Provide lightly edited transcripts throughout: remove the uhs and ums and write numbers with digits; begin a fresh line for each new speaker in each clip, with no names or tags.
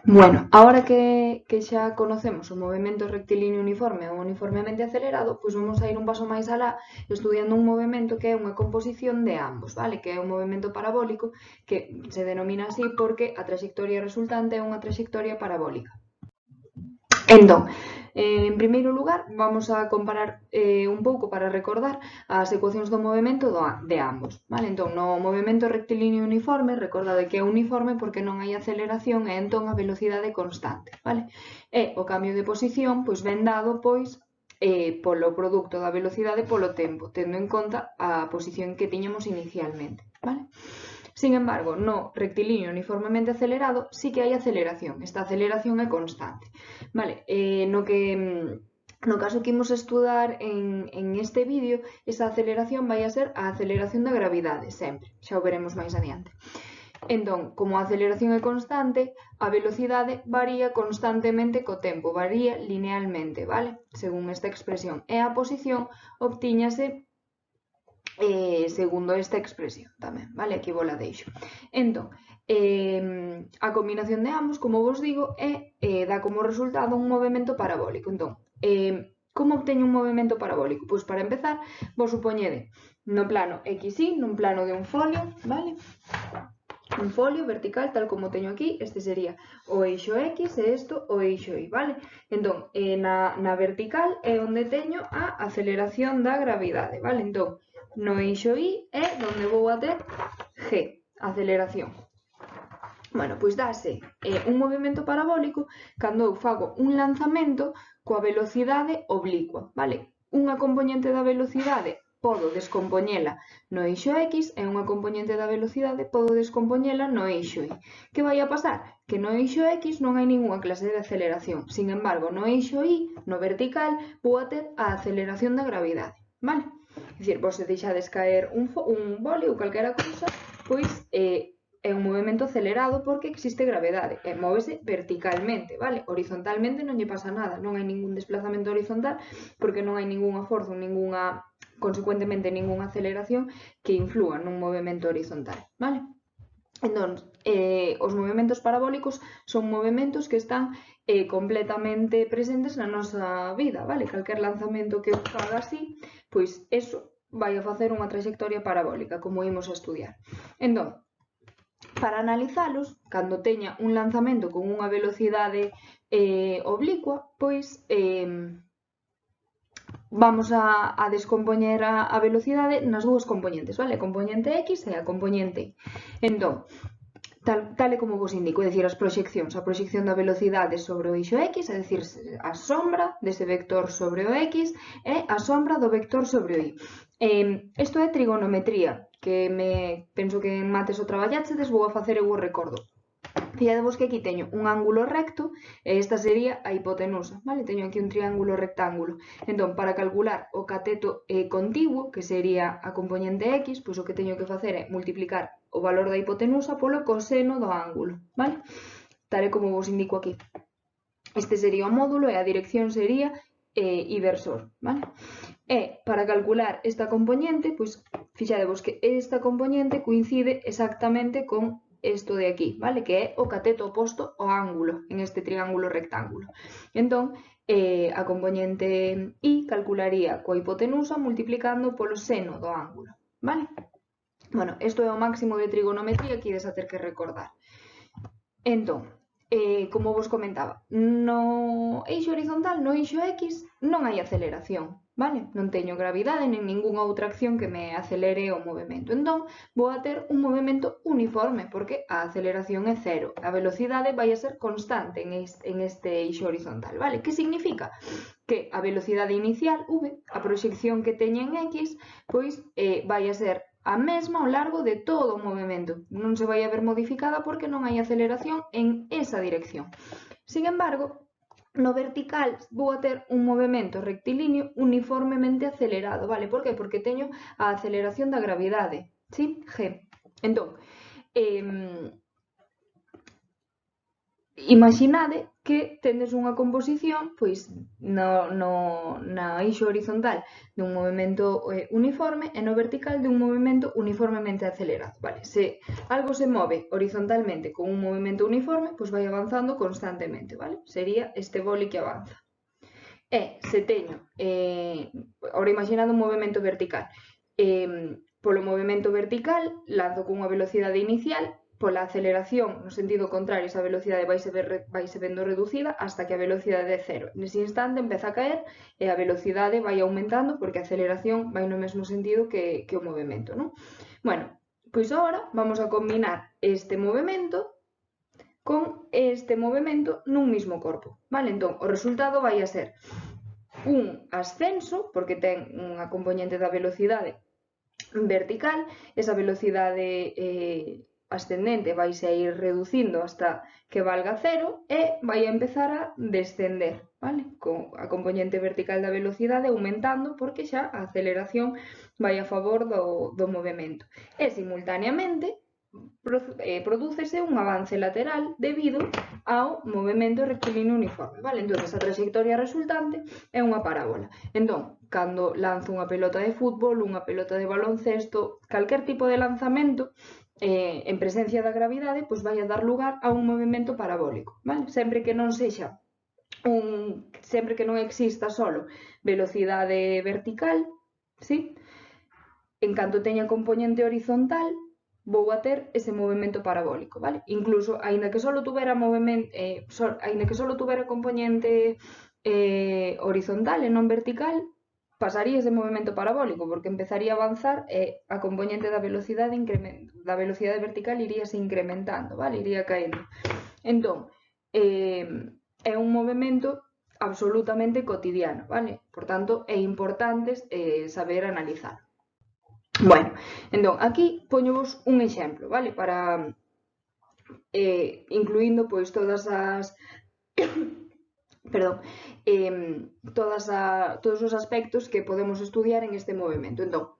Bueno, agora que xa conocemos o movemento rectilíneo uniforme ou uniformemente acelerado, pois vamos a ir un paso máis alá estudiando un movemento que é unha composición de ambos, vale? Que é un movemento parabólico que se denomina así porque a trayectoria resultante é unha trayectoria parabólica. Entón, en primeiro lugar, vamos a comparar un pouco para recordar as ecuacións do movemento de ambos, vale? Entón, no movemento rectilíneo uniforme, recordade que é uniforme porque non hai aceleración e entón a velocidade constante, vale? E o cambio de posición, pois ven dado, pois, polo produto da velocidade polo tempo, tendo en conta a posición que tiñamos inicialmente, vale? Sin embargo, no rectilíneo uniformemente acelerado sí que hai aceleración. Esta aceleración é constante. Vale, no caso que imos estudar en este vídeo, esa aceleración vai a ser a aceleración da gravidade, sempre. Xa o veremos máis adiante. Entón, como a aceleración é constante, a velocidade varía constantemente co tempo, varía linealmente, vale? Según esta expresión. E a posición obtíñase segundo esta expresión tamén, vale? Aquí vos la deixo. Entón, a combinación de ambos, como vos digo, dá como resultado un movemento parabólico. Entón, como obteño un movemento parabólico? Pois para empezar, vos supoñede no plano XY, nun plano de un folio, vale? Un folio vertical, tal como teño aquí, este sería o eixo X e isto o eixo Y, vale? Entón, na vertical é onde teño a aceleración da gravidade, vale? Entón, no eixo Y é onde vou a ter G, aceleración. Bueno, pois dáse un movimento parabólico cando eu fago un lanzamento coa velocidade oblicua, vale? Unha componente da velocidade podo descompoñela no eixo X e unha componente da velocidade podo descompoñela no eixo Y. Que vai a pasar? Que no eixo X non hai ninguna clase de aceleración. Sin embargo, no eixo Y, no vertical, vou a ter a aceleración da gravidade, vale? É dicir, vos se deixades caer un boli ou calquera cousa, pois é un movimento acelerado porque existe gravedade e móvese verticalmente, vale? Horizontalmente non lle pasa nada, non hai ningún desplazamento horizontal porque non hai ningunha forza, consecuentemente ningunha aceleración que inflúa nun movimento horizontal, vale? Entón, os movementos parabólicos son movementos que están completamente presentes na nosa vida, vale? Calquer lanzamento que eu faga así, pois eso vai a facer unha trayectoria parabólica, como imos a estudiar. Entón, para analizalos, cando teña un lanzamento con unha velocidade oblicua, pois vamos a descompoñer a velocidade nas dúas componentes, vale? A componente X e a componente Y. Entón, tal e como vos indico, é dicir, as proxeccións, a proxección da velocidade sobre o eixo X, é dicir, a sombra dese vector sobre o X e a sombra do vector sobre o Y. Isto é trigonometría, que penso que en mates o traballáchedes, vou a facer eu o recordo. Fixadevos que aquí teño un ángulo recto e esta sería a hipotenusa, vale? Teño aquí un triángulo rectángulo. Entón, para calcular o cateto contiguo, que sería a componente X, pois o que teño que facer é multiplicar o valor da hipotenusa polo coseno do ángulo, vale? Tal e como vos indico aquí. Este sería o módulo e a dirección sería inversor, vale? E para calcular esta componente, pois fixadevos que esta componente coincide exactamente con isto de aquí, vale? Que é o cateto oposto ao ángulo en este triángulo rectángulo. Entón, a componente Y calcularía coa hipotenusa multiplicando polo seno do ángulo, vale? Bueno, isto é o máximo de trigonometría que ides a ter que recordar. Entón, como vos comentaba, no eixo horizontal, no eixo X, non hai aceleración, vale? Non teño gravidade nin ningunha outra acción que me acelere o movimento. Entón, vou a ter un movimento uniforme, porque a aceleración é cero. A velocidade vai a ser constante en este eixo horizontal, vale? Que significa? Que a velocidade inicial, v, a proxección que teña en X, pois vai a ser a mesma ao largo de todo o movimento. Non se vai a ver modificada porque non hai aceleración en esa dirección. Sin embargo, no vertical vou a ter un movimento rectilíneo uniformemente acelerado, vale? Por que? Porque teño a aceleración da gravidade, ¿sí? G. Entón, imaginade que tendes unha composición pois na eixo horizontal dun movimento uniforme e no vertical dun movimento uniformemente acelerado, vale? Se algo se move horizontalmente con un movimento uniforme, pois vai avanzando constantemente, vale? Sería este boli que avanza. E se teño, ora imaginando un movimento vertical, polo movimento vertical lanzo cunha velocidade inicial, pola aceleración no sentido contrario esa velocidade vaise vendo reducida hasta que a velocidade é cero. Nese instante empeza a caer e a velocidade vai aumentando porque a aceleración vai no mesmo sentido que o movimento, non? Bueno, pois agora vamos a combinar este movimento con este movimento nun mismo corpo, vale? Entón, o resultado vai a ser un ascenso, porque ten unha componente da velocidade vertical, esa velocidade ascendente vai a ir reducindo hasta que valga cero e vai a empezar a descender, vale? Con a componente vertical da velocidade aumentando porque xa a aceleración vai a favor do movimento. E simultaneamente prodúcese un avance lateral debido ao movimento rectilíneo uniforme, vale? Entón, a trayectoria resultante é unha parábola. Entón, cando lanzo unha pelota de fútbol, unha pelota de baloncesto, calquer tipo de lanzamento, en presencia da gravidade, pois vai a dar lugar a un movimento parabólico, vale? Sempre que non exista solo velocidade vertical, ¿sí? En canto teña componente horizontal, vou a ter ese movimento parabólico, vale? Incluso, aínda que só tuvera componente horizontal e non vertical, pasaría ese movimento parabólico, porque empezaría a avanzar e a componente da velocidade vertical iríase incrementando, vale? Iría caendo. Entón, é un movimento absolutamente cotidiano, vale? Por tanto, é importante saber analizar. Bueno, entón, aquí poñovos un exemplo, vale? Para incluindo pois todas as perdón, todos os aspectos que podemos estudiar en este movimento. Entón,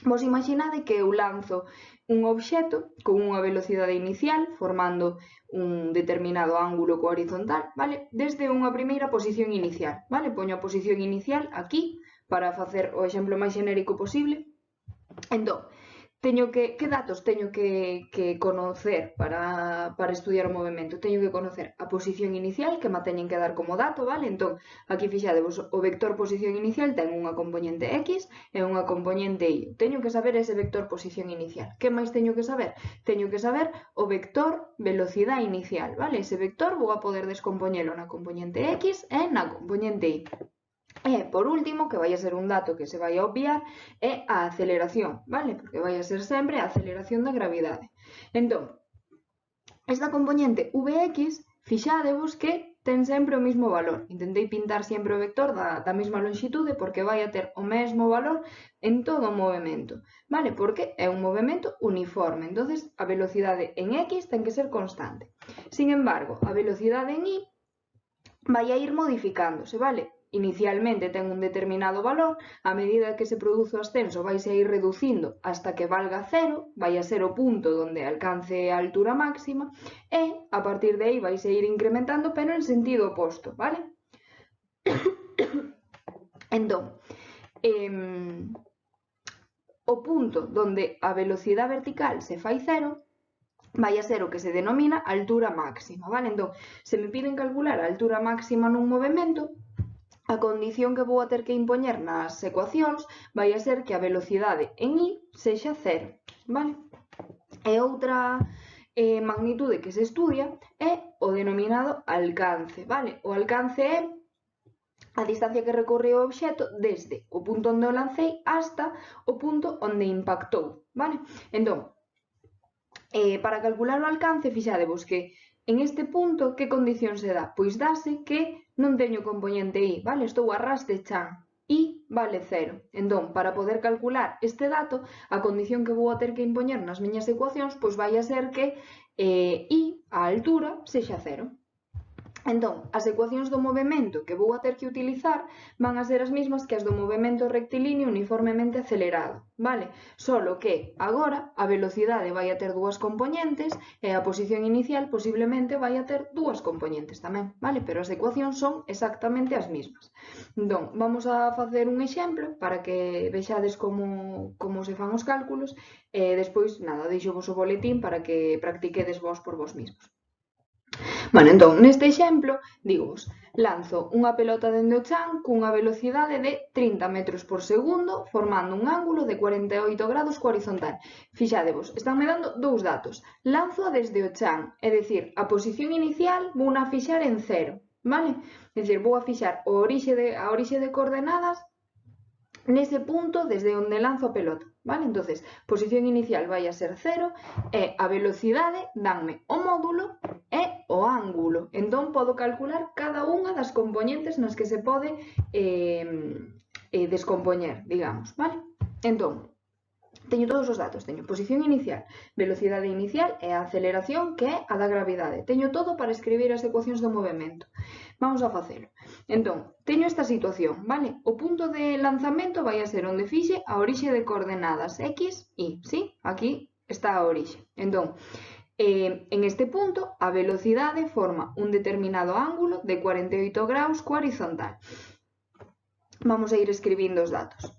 vos imaginade que eu lanzo un obxeto con unha velocidade inicial formando un determinado ángulo co horizontal, vale? Desde unha primeira posición inicial, vale? Poño a posición inicial aquí para facer o exemplo máis xenérico posible. Entón, que datos teño que conocer para estudiar o movimento? Teño que conocer a posición inicial, que me teñen que dar como dato, vale? Entón, aquí fixadevos, o vector posición inicial ten unha componente X e unha componente Y. Teño que saber ese vector posición inicial. Que máis teño que saber? Teño que saber o vector velocidade inicial, vale? Ese vector vou a poder descompoñelo na componente X e na componente Y. E, por último, que vai a ser un dato que se vai a obviar, é a aceleración, vale? Porque vai a ser sempre a aceleración da gravidade. Entón, esta componente Vx, fixadevos que ten sempre o mesmo valor. Intentei pintar sempre o vector da mesma longitude porque vai a ter o mesmo valor en todo o movimento, vale? Porque é un movimento uniforme. Entonces, a velocidade en X ten que ser constante. Sin embargo, a velocidade en Y vai a ir modificándose, vale? Inicialmente ten un determinado valor, a medida que se produce o ascenso vai a ir reducindo hasta que valga cero, vai a ser o punto onde alcance a altura máxima e a partir de aí vai a ir incrementando, pero en sentido oposto, vale? Entón, o punto onde a velocidade vertical se fai cero vai a ser o que se denomina altura máxima, vale? Entón, se me piden calcular a altura máxima nun movimento, a condición que vou a ter que impoñer nas ecuacións vai a ser que a velocidade en Y sexa cero, vale? E outra magnitude que se estudia é o denominado alcance, vale? O alcance é a distancia que recorre o obxeto desde o punto onde o lancei hasta o punto onde impactou, vale? Entón, para calcular o alcance, fixadevos que en este punto, que condición se dá? Pois dase que non teño componente Y, vale? Estou a ras de chan. Y vale cero. Entón, para poder calcular este dato, a condición que vou a ter que impoñer nas miñas ecuacións, pois vai a ser que Y, a altura, sexa cero. Entón, as ecuacións do movemento que vou a ter que utilizar van a ser as mesmas que as do movemento rectilíneo uniformemente acelerado, vale? Solo que agora a velocidade vai a ter dúas componentes e a posición inicial posiblemente vai a ter dúas componentes tamén, vale? Pero as ecuacións son exactamente as mesmas. Entón, vamos a facer un exemplo para que vexades como se fan os cálculos e despois, nada, deixo vos o boletín para que practiquedes vos por vos mesmos. Bueno, entón, neste exemplo, digos, lanzo unha pelota dende o chan cunha velocidade de 30 metros por segundo, formando un ángulo de 48 grados co horizontal. Fixadevos, estánme dando dous datos. Lanzo desde o chan, é dicir, a posición inicial vou a fixar en 0, vale? É dicir, vou a fixar a orixe de coordenadas nese punto desde onde lanzo a pelota, vale? Entonces, posición inicial vai a ser 0 e a velocidade danme o módulo e o ángulo. Entón, podo calcular cada unha das componentes nas que se pode descompoñer, digamos, vale? Entón, teño todos os datos, teño posición inicial, velocidade inicial e a aceleración que é a da gravidade. Teño todo para escribir as ecuacións do movemento. Vamos a facelo. Entón, teño esta situación, vale? O punto de lanzamento vai a ser onde fixe a orixe de coordenadas x, y, ¿sí? Aquí está a orixe. Entón, en este punto, a velocidade forma un determinado ángulo de 48 graus co horizontal. Vamos a ir escribindo os datos.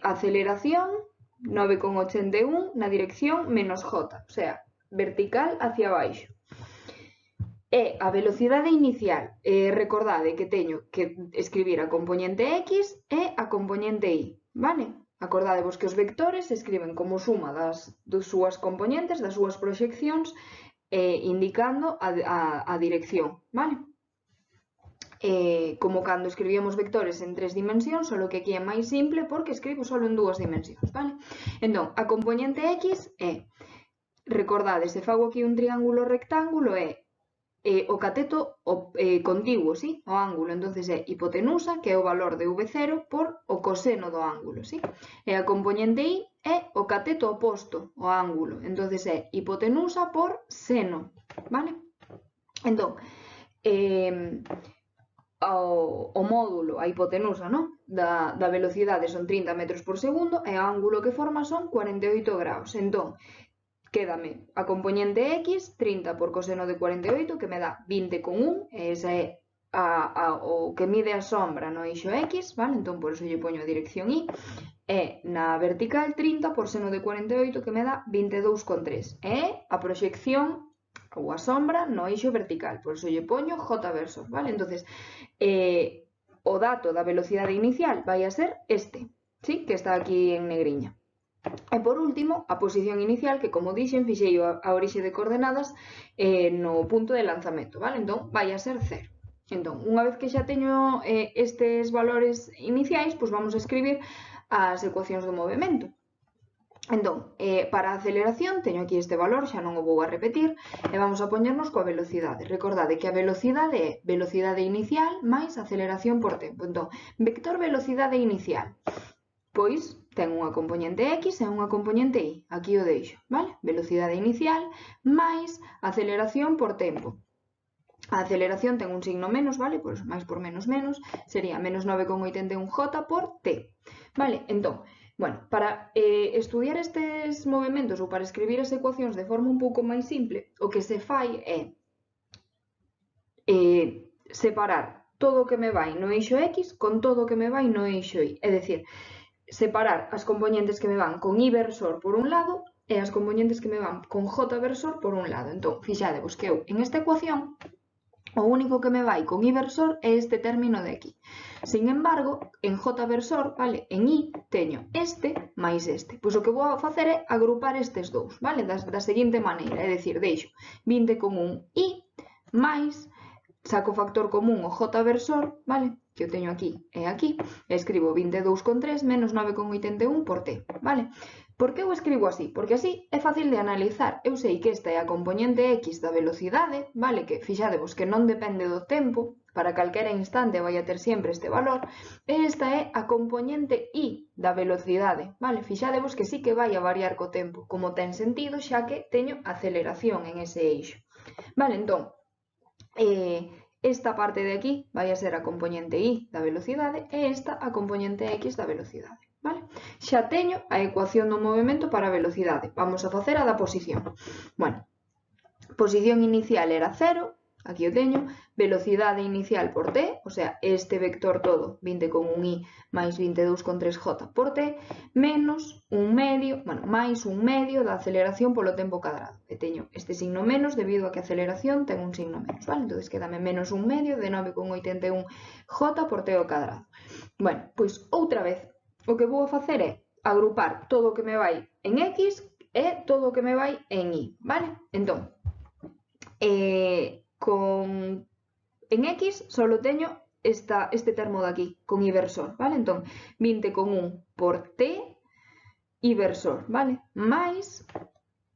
Aceleración 9,81 na dirección menos j, o sea, vertical hacia baixo. E a velocidade inicial, recordade que teño que escribir a componente x e a componente y, vale? Acordadevos que os vectores se escriben como suma das súas componentes, das súas proxeccións, indicando a dirección, vale? Como cando escribíamos vectores en 3 dimensións, solo que aquí é máis simple porque escribo solo en 2 dimensións, vale? Entón, a componente x é, recordade, se fago aquí un triángulo rectángulo é o cateto contiguo, ¿sí? O ángulo, entonces é hipotenusa, que é o valor de V0 por o coseno do ángulo, ¿sí? E a componente y é o cateto oposto ao ángulo, entonces é hipotenusa por seno, vale? Entón, o módulo, a hipotenusa, ¿no? da velocidade son 30 metros por segundo e o ángulo que forma son 48 graus. Entón, quédame a componente x, 30 por coseno de 48, que me dá 20,1, e esa é o que mide a sombra no eixo x, vale? Entón, por eso lle poño a dirección y, e na vertical 30 por seno de 48, que me dá 22,3, e a proxección ou a sombra no eixo vertical, por eso lle poño j versor, vale? Entonces, o dato da velocidade inicial vai a ser este, ¿sí? Que está aquí en negriña. E por último, a posición inicial, que como dixen, fixei a orixe de coordenadas no punto de lanzamento, vale? Entón, vai a ser 0. Entón, unha vez que xa teño estes valores iniciais, pois vamos a escribir as ecuacións do movemento. Entón, para a aceleración, teño aquí este valor, xa non o vou a repetir, e vamos a poñernos coa velocidade. Recordade que a velocidade é velocidade inicial máis aceleración por tempo. Entón, vector velocidade inicial, pois ten unha componente x e unha componente y. Aquí o deixo, vale? Velocidade inicial máis aceleración por tempo. A aceleración ten un signo menos, vale? Pois máis por menos menos sería menos 9,81 j por t. Vale? Entón, bueno, para estudiar estes movementos ou para escribir as ecuacións de forma un pouco máis simple, o que se fai é separar todo o que me vai no eixo x con todo o que me vai no eixo y. É dicir, separar as componentes que me van con y versor por un lado e as componentes que me van con j versor por un lado. Entón, fixadevos que eu, en esta ecuación, o único que me vai con y versor é este término de aquí. Sin embargo, en j versor, vale, en y, teño este máis este. Pois o que vou a facer é agrupar estes dous, vale, da seguinte maneira, é dicir, deixo 20,1 y máis, saco factor común o j versor, vale, que o teño aquí e aquí, e escribo 22,3 menos 9,81 por t, vale? Por que eu escribo así? Porque así é fácil de analizar. Eu sei que esta é a componente x da velocidade, vale? Que fixadevos que non depende do tempo, para calquera instante vai a ter sempre este valor, e esta é a componente y da velocidade, vale? Fixadevos que sí que vai a variar co tempo, como ten sentido xa que teño aceleración en ese eixo. Vale, entón, esta parte de aquí vai a ser a componente y da velocidade e esta a componente x da velocidade. Vale? Xa teño a ecuación do movimento para a velocidade. Vamos a facer a da posición. Bueno, posición inicial era 0, aquí o teño, velocidade inicial por t, o sea, este vector todo, 20,1i máis 22,3j por t, menos un medio, bueno, máis un medio da aceleración polo tempo cadrado. E teño este signo menos debido a que a aceleración ten un signo menos, vale? Entón, quedame menos un medio de 9,81j por t ao cadrado. Bueno, pois outra vez, o que vou facer é agrupar todo o que me vai en x e todo o que me vai en y, vale? Entón, en x solo teño este termo de aquí, con inversor, vale? Entón, 20,1 por t inversor, vale? Mais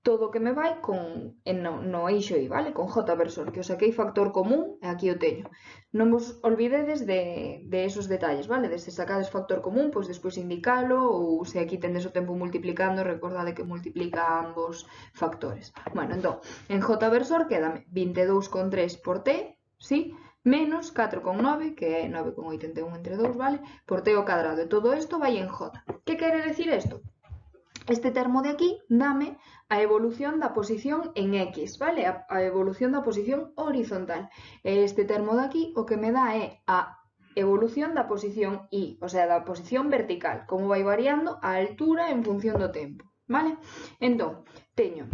todo o que me vai no eixo y, vale? Con j versor, que o saquei factor común e aquí o teño. Non vos olvidedes de esos detalles, vale? De se sacades factor común, pois despois indicalo, ou se aquí tendes o tempo multiplicando, recordade que multiplica ambos factores. Bueno, entón, en j versor quedame 22,3 por t, ¿sí? Menos 4,9, que é 9,81 entre 2, vale? Por t ao cadrado. E todo isto vai en j. Que quere decir isto? Este termo de aquí dame a evolución da posición en x, vale? A evolución da posición horizontal. E este termo de aquí o que me dá é a evolución da posición y, o sea, da posición vertical, como vai variando a altura en función do tempo, vale? Entón, teño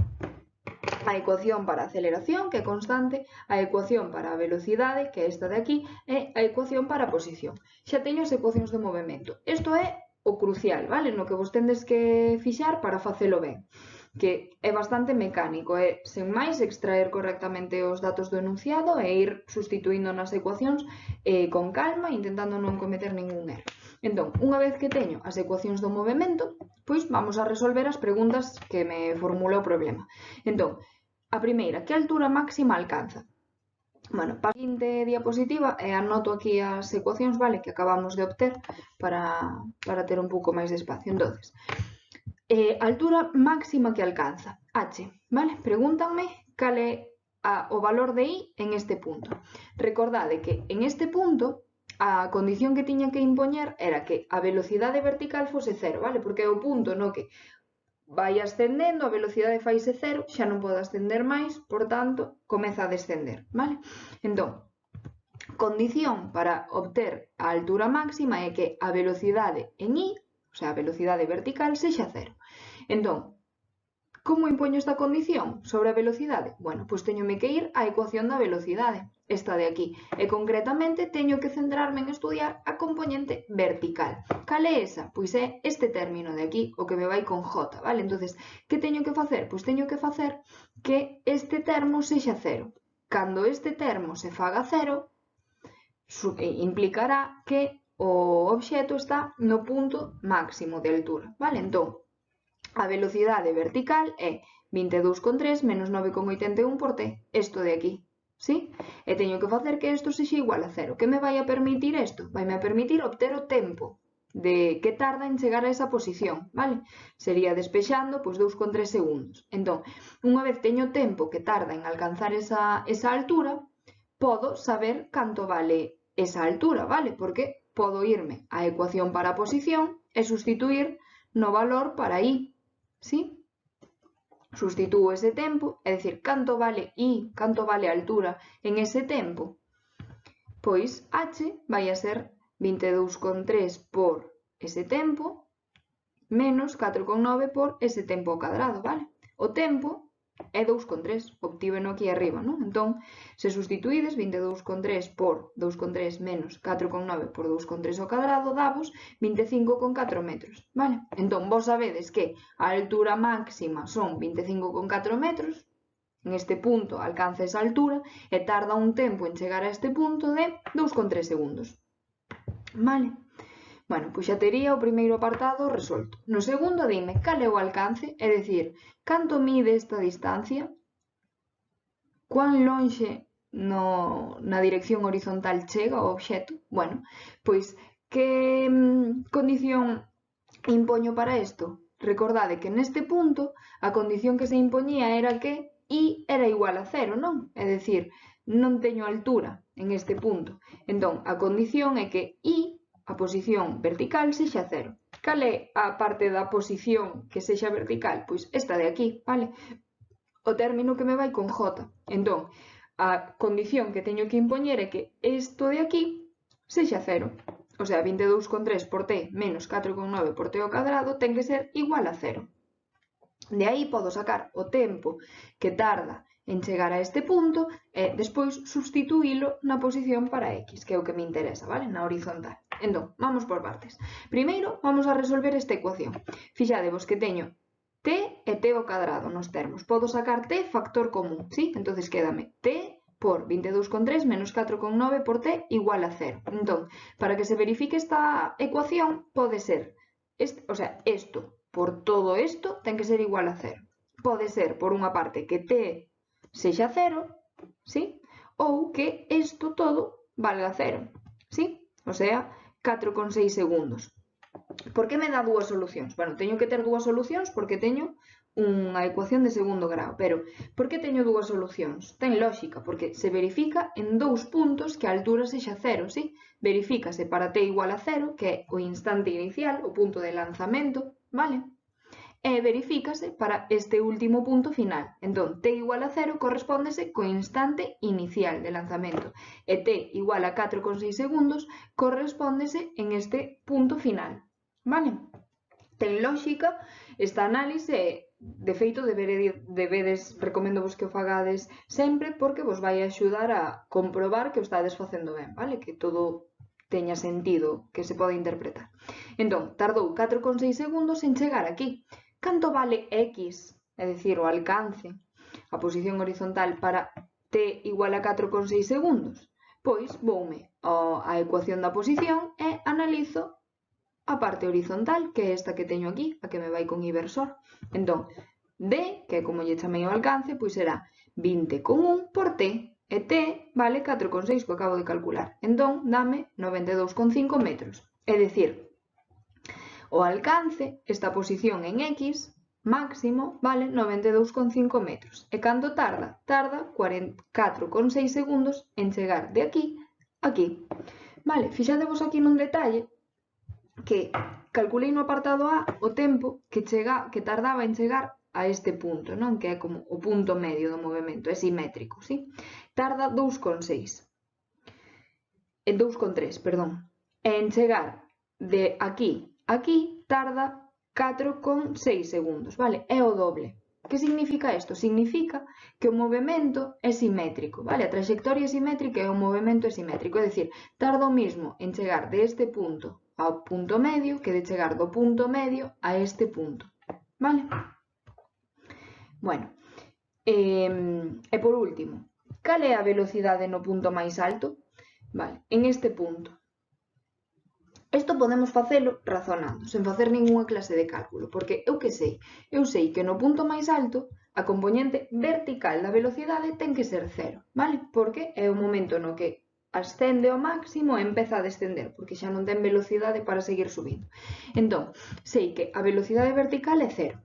a ecuación para a aceleración, que é constante, a ecuación para a velocidade, que é esta de aquí, e a ecuación para a posición. Xa teño as ecuacións de movimento. Isto é o crucial, vale? No que vos tendes que fixar para facelo ben, que é bastante mecánico, é, sen máis, extraer correctamente os datos do enunciado e ir sustituindo nas ecuacións con calma, intentando non cometer ningún erro. Entón, unha vez que teño as ecuacións do movimento, pois vamos a resolver as preguntas que me formula o problema. Entón, a primeira, que altura máxima alcanza? Bueno, para a seguinte diapositiva anoto aquí as ecuacións, vale, que acabamos de obter para ter un pouco máis de espacio. Entonces, altura máxima que alcanza, h, vale? Pregúntanme cal é o valor de i en este punto. Recordade que en este punto a condición que tiña que impoñer era que a velocidade vertical fose 0, vale? Porque é o punto no que vai ascendendo, a velocidade faise 0, xa non pode ascender máis, por tanto, comeza a descender, vale? Entón, condición para obter a altura máxima é que a velocidade en i, o sea, a velocidade vertical, sexa 0. Entón, como impoño esta condición sobre a velocidade? Bueno, pois teñome que ir á ecuación da velocidade, esta de aquí, e concretamente teño que centrarme en estudiar a componente vertical. Cal é esa? Pois é este término de aquí, o que me vai con j, vale? Entonces, que teño que facer? Pois teño que facer que este termo sexa 0. Cando este termo se faga 0, implicará que o obxeto está no punto máximo de altura, vale? Entón, a velocidade vertical é 22,3 menos 9,81 por t, isto de aquí, ¿sí? E teño que facer que isto sexa igual a 0. Que me vai a permitir isto? Vai me a permitir obter o tempo de que tarda en chegar a esa posición, vale? Sería despexando, pois 2,3 segundos. Entón, unha vez teño tempo que tarda en alcanzar esa altura, podo saber canto vale esa altura, vale? Porque podo irme á ecuación para a posición e sustituir no valor para i, ¿sí? Sustitúo ese tempo, é dicir, canto vale i, canto vale a altura en ese tempo? Pois h vai a ser 22,3 por ese tempo menos 4,9 por ese tempo ao cadrado, vale? O tempo é 2,3, obtíveno aquí arriba, non? Entón, se sustituídes 22,3 por 2,3 menos 4,9 por 2,3 ao cadrado, davos 25,4 metros, vale? Entón, vos sabedes que a altura máxima son 25,4 metros, en este punto alcanza esa altura e tarda un tempo en chegar a este punto de 2,3 segundos, vale? Bueno, pois xa tería o primeiro apartado resolto. No segundo, dime cal é o alcance, é dicir, canto mide esta distancia, cuán lonxe na dirección horizontal chega o obxeto. Bueno, pois que condición impoño para isto? Recordade que neste punto a condición que se impoñía era que i era igual a 0, non? É dicir, non teño altura en este punto. Entón, a condición é que I, a posición vertical, sexa 0. Cal é a parte da posición que sexa vertical? Pois esta de aquí, vale? O término que me vai con J. Entón, a condición que teño que impoñer é que isto de aquí sexa 0. O sea, 22,3 por t menos 4,9 por t ao cadrado ten que ser igual a 0. De aí podo sacar o tempo que tarda en chegar a este punto e despois substituílo na posición para x, que é o que me interesa, vale? Na horizontal. Entón, vamos por partes. Primeiro, vamos a resolver esta ecuación. Fixadevos que teño t e t ao cadrado nos termos. Podo sacar t factor común, ¿sí? Entonces quédame t por 22,3 menos 4,9 por t igual a 0. Entón, para que se verifique esta ecuación, pode ser, isto por todo isto ten que ser igual a 0. Pode ser, por unha parte, que t sexa 0, ¿sí? Ou que isto todo valga 0, ¿sí? O sea, 4,6 segundos. Por que me dá dúas solucións? Bueno, teño que ter dúas solucións porque teño unha ecuación de segundo grao, pero por que teño dúas solucións? Ten lógica, porque se verifica en dous puntos que a altura sexa 0, ¿sí? Verifícase para t igual a 0, que é o instante inicial, o punto de lanzamento, vale? E verifícase para este último punto final. Entón, t igual a 0 correspóndese co instante inicial de lanzamento e t igual a 4,6 segundos correspóndese en este punto final. Vale? Ten lógica esta análise, de feito recomendo vos que o fagades sempre porque vos vai axudar a comprobar que o estades facendo ben, vale? Que todo teña sentido, que se pode interpretar. Entón, tardou 4,6 segundos en chegar aquí. Canto vale x, é dicir, o alcance, a posición horizontal para t igual a 4,6 segundos? Pois voume á ecuación da posición e analizo a parte horizontal, que é esta que teño aquí, a que me vai con inversor. Entón, d, que é como lle chamei o alcance, pois será 20,1 por t, e t vale 4,6 que acabo de calcular. Entón, dame 92,5 metros. É dicir, o alcance, esta posición en x, máximo, vale 92,5 metros. E canto tarda? Tarda 44,6 segundos en chegar de aquí a aquí. Vale, fixadevos aquí nun detalle que calculei no apartado A o tempo que tardaba en chegar a este punto, non? Que é como o punto medio do movimento, é simétrico, ¿sí? Tarda 2,6. 2,3, perdón. E en chegar de aquí aquí tarda 4,6 segundos, vale? É o doble. Que significa isto? Significa que o movimento é simétrico, vale? A trayectoria é simétrica e o movimento é simétrico, é dicir, tarda o mismo en chegar de este punto ao punto medio que de chegar do punto medio a este punto, vale? Bueno, e por último, cal é a velocidade no punto máis alto? Vale, en este punto. Isto podemos facelo razonando, sen facer ningunha clase de cálculo, porque eu que sei? Eu sei que no punto máis alto a componente vertical da velocidade ten que ser 0, vale? Porque é o momento no que ascende ao máximo e empeza a descender, porque xa non ten velocidade para seguir subindo. Entón, sei que a velocidade vertical é 0.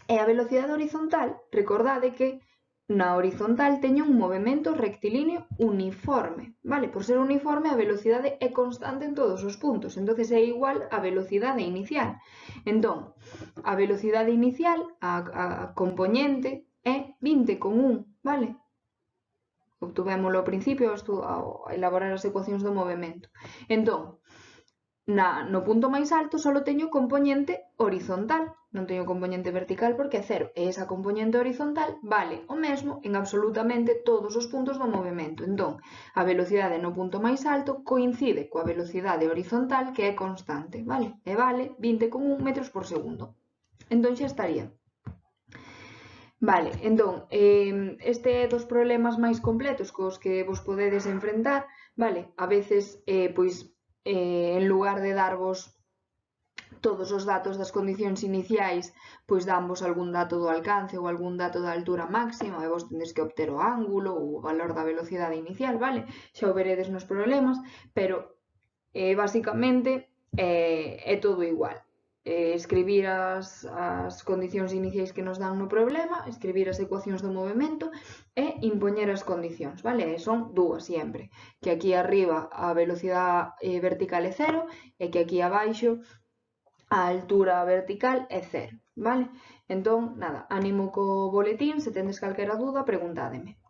E a velocidade horizontal, recordade que na horizontal teño un movimento rectilíneo uniforme, vale? Por ser uniforme a velocidade é constante en todos os puntos, entonces é igual a velocidade inicial. Entón, a velocidade inicial, a componente, é 20,1, vale? Obtuvémolo ao principio ao elaborar as ecuacións do movimento. Entón, no punto máis alto só teño componente horizontal, non teño componente vertical porque é 0, e esa componente horizontal vale o mesmo en absolutamente todos os puntos do movimento. Entón, a velocidade no punto máis alto coincide coa velocidade horizontal que é constante, vale? E vale 20,1 metros por segundo. Entón xa estaría. Vale, entón, este é dos problemas máis completos cos que vos podedes enfrentar, vale? A veces, en lugar de darvos todos os datos das condicións iniciais, pois danvos algún dato do alcance ou algún dato da altura máxima e vos tendes que obter o ángulo ou o valor da velocidade inicial, vale? Xa o veredes nos problemas, pero basicamente é todo igual. escribir as condicións iniciais que nos dan no problema, escribir as ecuacións do movimento e impoñer as condicións, vale? Son dúas sempre, que aquí arriba a velocidade vertical é 0 e que aquí abaixo a altura vertical é 0, vale? Entón, nada, ánimo co boletín, se tendes calquera dúda, preguntádeme.